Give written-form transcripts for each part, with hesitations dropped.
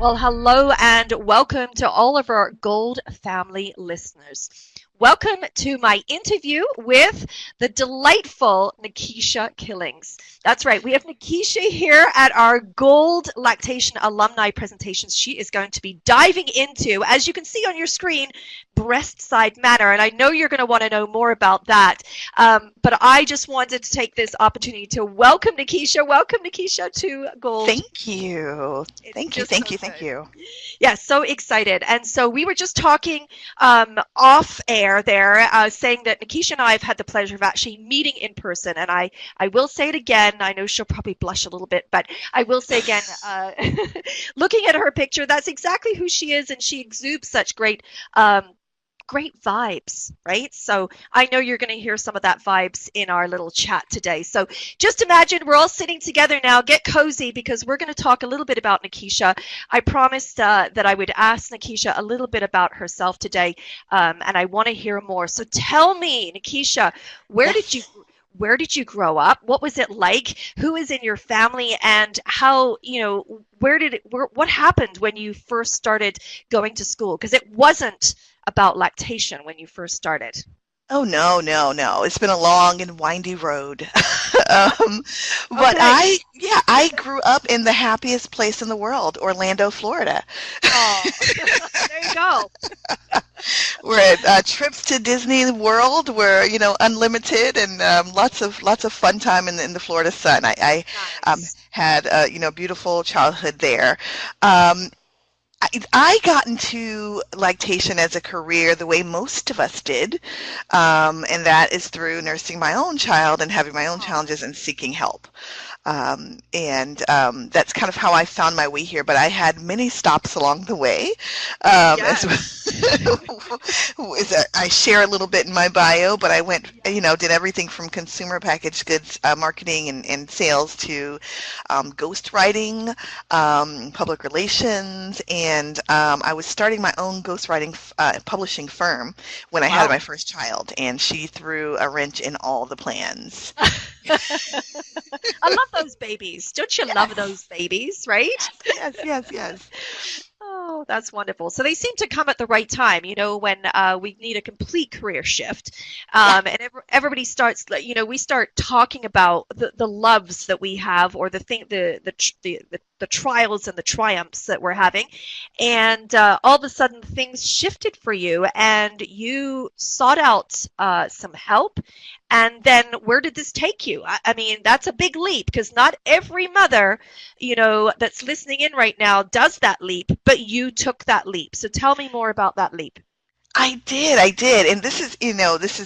Well, hello and welcome to all of our Gold family listeners. Welcome to my interview with the delightful Nekisha Killings. That's right, we have Nekisha here at our Gold Lactation Alumni presentations. She is going to be diving into, as you can see on your screen, BreastSide Manor, and I know you're going to want to know more about that. But I just wanted to take this opportunity to welcome Nekisha. Welcome, Nekisha, to Gold. Thank you. Thank you. Thank you. Yeah, so excited. And so we were just talking off air there, saying that Nekisha and I have had the pleasure of actually meeting in person. And I will say it again. I know she'll probably blush a little bit, but I will say again, looking at her picture, that's exactly who she is. And she exudes such great vibes, right? So I know you're going to hear some of that vibes in our little chat today. So just imagine we're all sitting together now. Get cozy because we're going to talk a little bit about Nekisha. I promised that I would ask Nekisha a little bit about herself today, and I want to hear more. So tell me, Nekisha, where did you grow up? What was it like? Who is in your family? And how, what happened when you first started going to school? Because it wasn't about lactation when you first started. Oh, no. It's been a long and windy road. But Okay. I grew up in the happiest place in the world, Orlando, Florida. Oh, there you go. Where trips to Disney World were, unlimited and lots of fun time in the Florida sun. I Nice. had beautiful childhood there. Um, I got into lactation as a career the way most of us did, and that is through nursing my own child and having my own Oh, challenges and seeking help. That's kind of how I found my way here, but I had many stops along the way. As yes. I share a little bit in my bio, but I went, Yeah. did everything from consumer packaged goods marketing and sales to ghostwriting, public relations, and I was starting my own ghostwriting publishing firm when I had Wow. my first child, and she threw a wrench in all the plans. I love those babies. Don't you love Yes, those babies, right? yes. Oh, that's wonderful. So they seem to come at the right time, when we need a complete career shift. Yeah. And everybody starts, we start talking about the loves that we have or the trials and the triumphs that we're having. And all of a sudden things shifted for you and you sought out some help. And then where did this take you? I mean, that's a big leap because not every mother that's listening in right now does that leap, but you took that leap. So tell me more about that leap. I did, and this is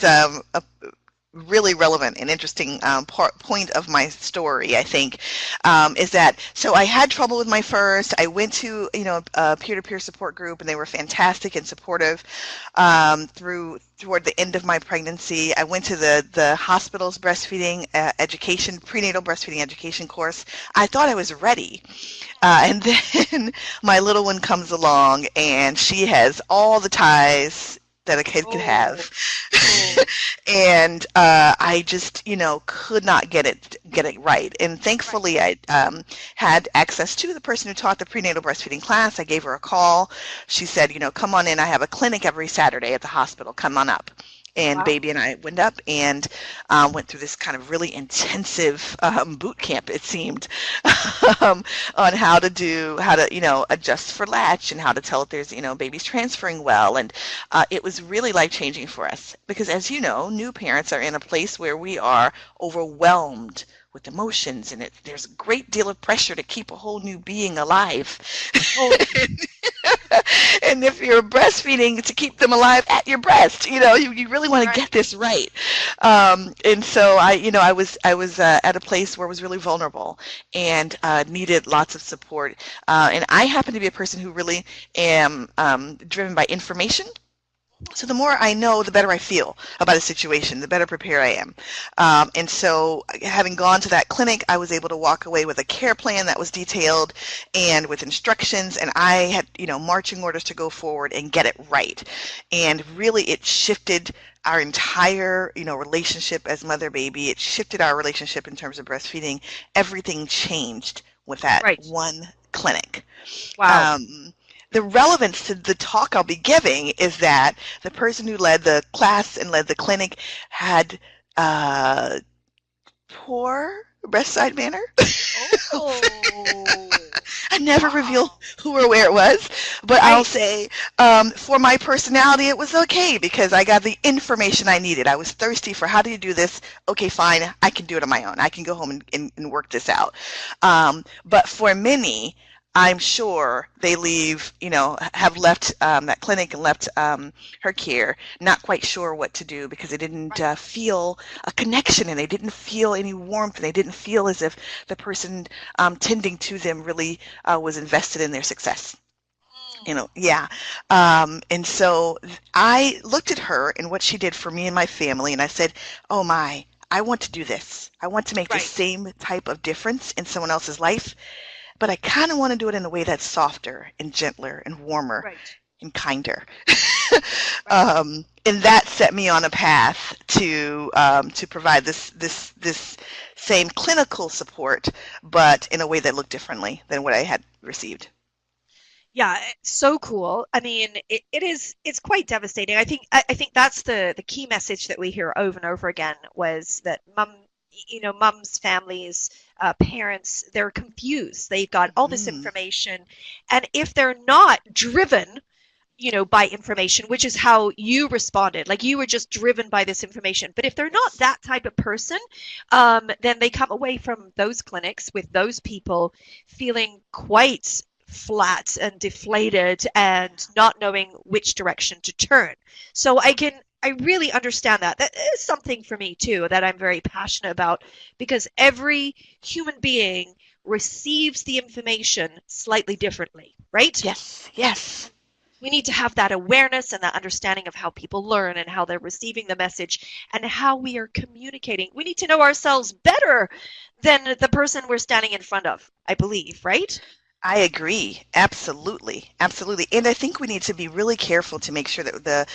a really relevant and interesting point of my story, I think, is that so I had trouble with my first. I went to a peer-to-peer support group, and they were fantastic and supportive toward the end of my pregnancy. I went to the hospital's breastfeeding education, prenatal breastfeeding education course. I thought I was ready, and then my little one comes along, and she has all the ties that a kid could Oh, have. oh, And I just, could not get it right. And right. thankfully, I had access to the person who taught the prenatal breastfeeding class. I gave her a call. She said, come on in. I have a clinic every Saturday at the hospital. Come on up. And Wow. baby and I went up and went through this kind of really intensive boot camp, it seemed, on how to adjust for latch and how to tell if there's, baby's transferring well. And it was really life changing for us because, as you know, new parents are in a place where we are overwhelmed with emotions, and there's a great deal of pressure to keep a whole new being alive. Totally. And if you're breastfeeding, to keep them alive at your breast, you really want to Right. get this right. And so I was at a place where I was really vulnerable and needed lots of support. And I happen to be a person who really am driven by information. So the more I know, the better I feel about a situation, the better prepared I am. And so having gone to that clinic, I was able to walk away with a care plan that was detailed and with instructions, and I had, marching orders to go forward and get it right. And really it shifted our entire, relationship as mother-baby. It shifted our relationship in terms of breastfeeding. Everything changed with that Right. one clinic. Wow. The relevance to the talk I'll be giving is that the person who led the class and led the clinic had uh, poor breastside manner. Oh, I never reveal wow. who or where it was, but I'll Right. say for my personality, it was okay because I got the information I needed. I was thirsty for how do you do this? Okay, fine, I can do it on my own. I can go home and work this out. But for many, I'm sure they leave, have left that clinic and left her care, not quite sure what to do because they didn't Right. feel a connection and they didn't feel any warmth and they didn't feel as if the person tending to them really was invested in their success. Mm. Yeah. And so I looked at her and what she did for me and my family, and I said, oh my, I want to do this. I want to make the Right. same type of difference in someone else's life, but I kind of want to do it in a way that's softer and gentler and warmer Right. and kinder. Right. And that set me on a path to provide this same clinical support, but in a way that looked differently than what I had received. Yeah, it's so cool. I mean, it's quite devastating. I think that's the key message that we hear over and over again was that mums, families, parents, they're confused. They've got all this Mm, information, and if they're not driven, by information, which is how you responded, like you were just driven by this information. But if they're not that type of person, then they come away from those clinics with those people feeling quite flat and deflated and not knowing which direction to turn. So I really understand that. That is something for me too that I'm very passionate about because every human being receives the information slightly differently, right? yes, yes. We need to have that awareness and that understanding of how people learn and how they're receiving the message and how we are communicating. We need to know ourselves better than the person we're standing in front of, I believe, right? I agree. Absolutely. Absolutely. And I think we need to be really careful to make sure that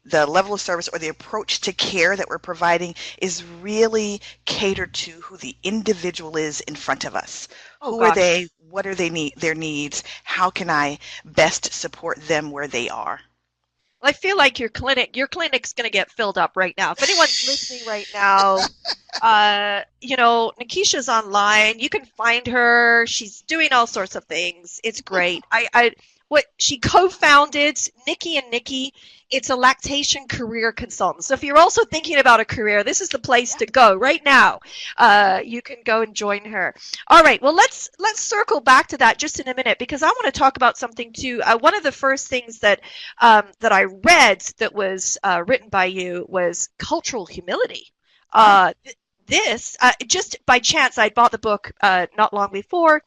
the level of service or the approach to care that we're providing is really catered to who the individual is in front of us. Oh Who are gosh. they? What are their needs? How can I best support them where they are? Well, I feel like your clinic's going to get filled up right now. If anyone's listening right now, Nekisha's online. You can find her. She's doing all sorts of things. It's great. What she co-founded, Nikki and Nikki. It's a lactation career consultant. So if you're also thinking about a career, this is the place to go right now. You can go and join her. All right. Well, let's circle back to that just in a minute because I want to talk about something too. One of the first things that I read that was written by you was cultural humility. Oh, Uh, this just by chance, I bought the book not long before,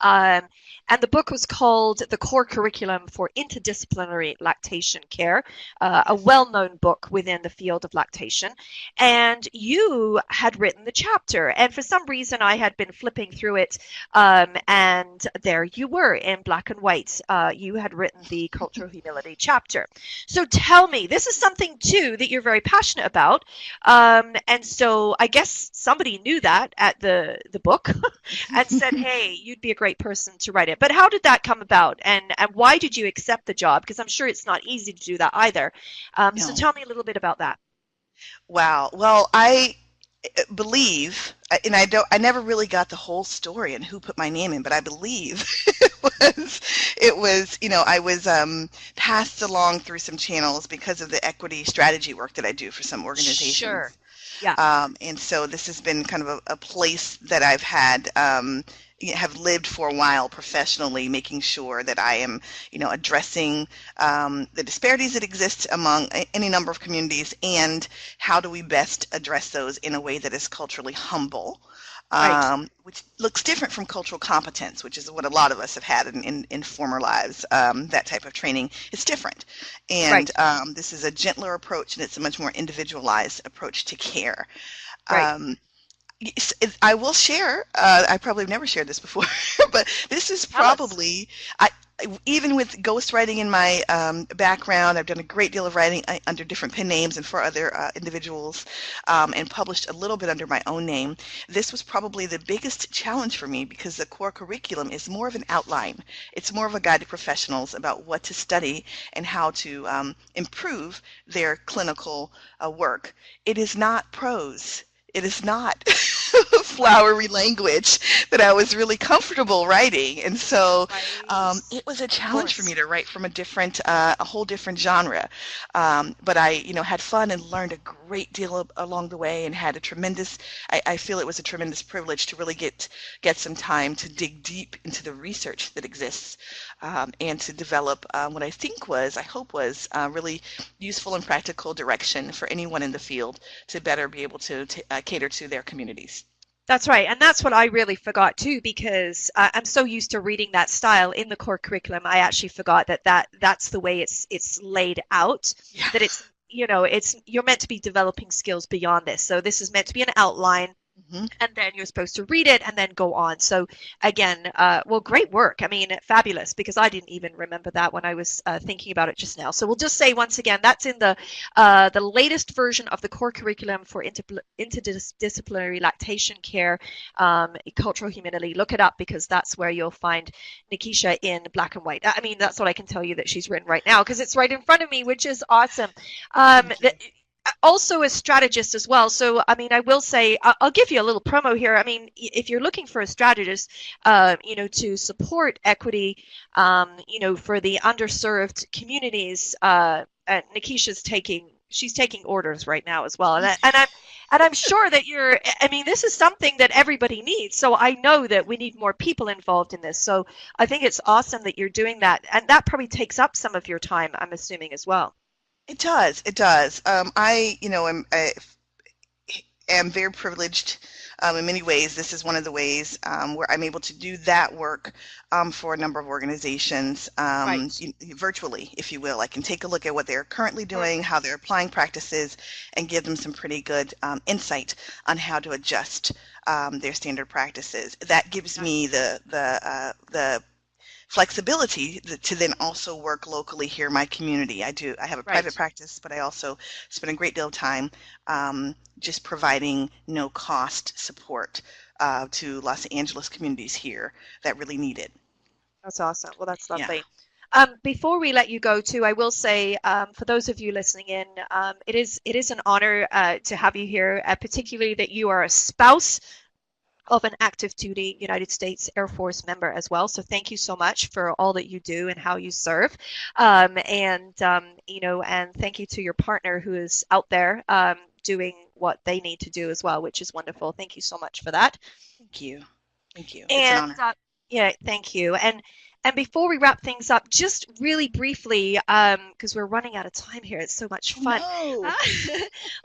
um, and the book was called The Core Curriculum for Interdisciplinary Lactation Care, a yes. well-known book within the field of lactation. And you had written the chapter, and for some reason I had been flipping through it, and there you were in black and white. You had written the Cultural Humility chapter. So tell me, this is something too that you're very passionate about, and so I guess somebody knew that at the book and said, "Hey, you'd be a great person to write it." But how did that come about, and why did you accept the job? Because I'm sure it's not easy to do that either. So No. tell me a little bit about that. Wow. Well, I believe, and I never really got the whole story and who put my name in, but I believe I was passed along through some channels because of the equity strategy work that I do for some Sure. organizations. Yeah. And so this has been kind of a place that I've had, have lived for a while professionally, making sure that I am, addressing the disparities that exist among any number of communities and how do we best address those in a way that is culturally humble. Right. Which looks different from cultural competence, which is what a lot of us have had in former lives. That type of training is different. And Right. this is a gentler approach and it's a much more individualized approach to care. Right. Um, I will share, I probably have never shared this before, but this is Tell us. probably, I, even with ghostwriting in my background, I've done a great deal of writing under different pen names and for other individuals, and published a little bit under my own name. This was probably the biggest challenge for me because the core curriculum is more of an outline. It's more of a guide to professionals about what to study and how to improve their clinical work. It is not prose. It is not flowery language that I was really comfortable writing. And so Right. it was a Of challenge for me course. to write from a whole different genre. But I, had fun and learned a great deal along the way and had a tremendous, I feel it was a tremendous privilege to really get some time to dig deep into the research that exists, and to develop what I hope was really useful and practical direction for anyone in the field to better be able to cater to their communities. That's right. And that's what I really forgot too, because I'm so used to reading that style in the core curriculum. I actually forgot that's the way it's laid out, Yeah. that it's, it's you're meant to be developing skills beyond this. So this is meant to be an outline, hmm and then you're supposed to read it and then go on. So again, well, great work. I mean, fabulous, because I didn't even remember that when I was thinking about it just now. So we'll just say once again, that's in the latest version of the core curriculum for interdisciplinary lactation care, cultural humility. Look it up, because that's where you'll find Nekisha in black and white. I mean, that's what I can tell you that she's written right now, because it's right in front of me, which is awesome. Um, Thank you. Also a strategist as well. So, I mean, I will say, I'll give you a little promo here. I mean, if you're looking for a strategist, to support equity, for the underserved communities, she's taking orders right now as well. And I'm sure that I mean, this is something that everybody needs. So I know that we need more people involved in this. So I think it's awesome that you're doing that. And that probably takes up some of your time, I'm assuming, as well. It does. It does. I am very privileged in many ways. This is one of the ways where I'm able to do that work for a number of organizations, Right. virtually, if you will. I can take a look at what they're currently doing, how Perfect. they're applying practices, and give them some pretty good insight on how to adjust their standard practices. That gives Yeah. me the flexibility to then also work locally here in my community. I have a private Right. practice, but I also spend a great deal of time just providing no cost support to Los Angeles communities here that really need it. That's awesome. Well, that's Yeah. lovely. Before we let you go, too, I will say, for those of you listening in, it is an honor to have you here, particularly that you are a spouse of an active duty United States Air Force member as well. So thank you so much for all that you do and how you serve. And thank you to your partner who is out there doing what they need to do as well, which is wonderful. Thank you so much for that. Thank you. Thank you. It's an And honor. yeah, thank you. And before we wrap things up, just really briefly, because we're running out of time here, it's so much Oh fun. no.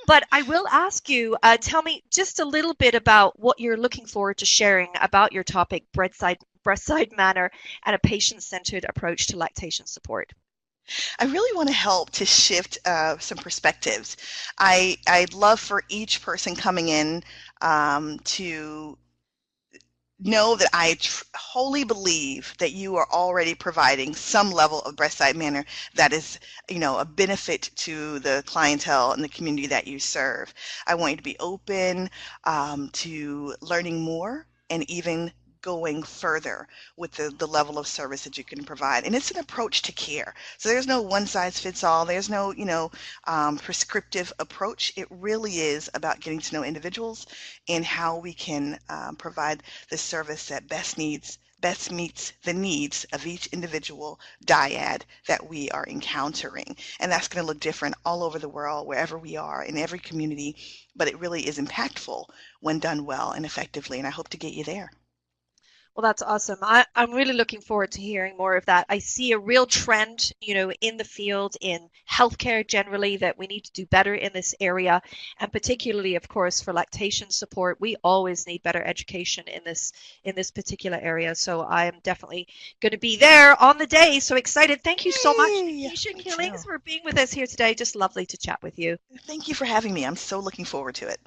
But I will ask you, tell me just a little bit about what you're looking forward to sharing about your topic, breastside manner, and a patient-centered approach to lactation support. I really want to help to shift some perspectives. I'd love for each person coming in to know that I wholly believe that you are already providing some level of breastside manner that is, a benefit to the clientele and the community that you serve. I want you to be open to learning more and even going further with the level of service that you can provide. And it's an approach to care. So there's no one size fits all. There's no, prescriptive approach. It really is about getting to know individuals and how we can provide the service that best meets the needs of each individual dyad that we are encountering. And that's going to look different all over the world, wherever we are, in every community, but it really is impactful when done well and effectively, and I hope to get you there. Well, that's awesome. I'm really looking forward to hearing more of that. I see a real trend, in the field, in healthcare generally, that we need to do better in this area. And particularly, of course, for lactation support, we always need better education in this particular area. So I am definitely going to be there on the day. So excited. Thank you so much, Yay! Nekisha Me Killings, too. for being with us here today. Just lovely to chat with you. Thank you for having me. I'm so looking forward to it.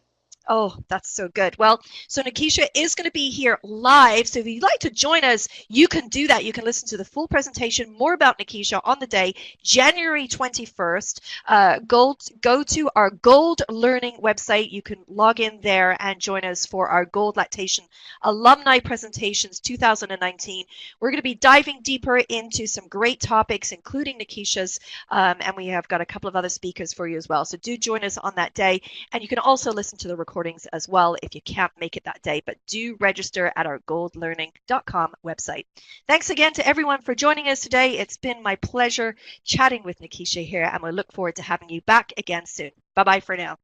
Oh, that's so good. Well, so Nekisha is going to be here live. So if you'd like to join us, you can do that. You can listen to the full presentation, more about Nekisha on the day, January 21st. Go to our Gold Learning website. You can log in there and join us for our Gold Lactation Alumni Presentations 2019. We're going to be diving deeper into some great topics, including Nekisha's, and we have got a couple of other speakers for you as well. So do join us on that day. And you can also listen to the recordings as well if you can't make it that day, but do register at our goldlearning.com website. Thanks again to everyone for joining us today. It's been my pleasure chatting with Nekisha here, and we look forward to having you back again soon. Bye-bye for now.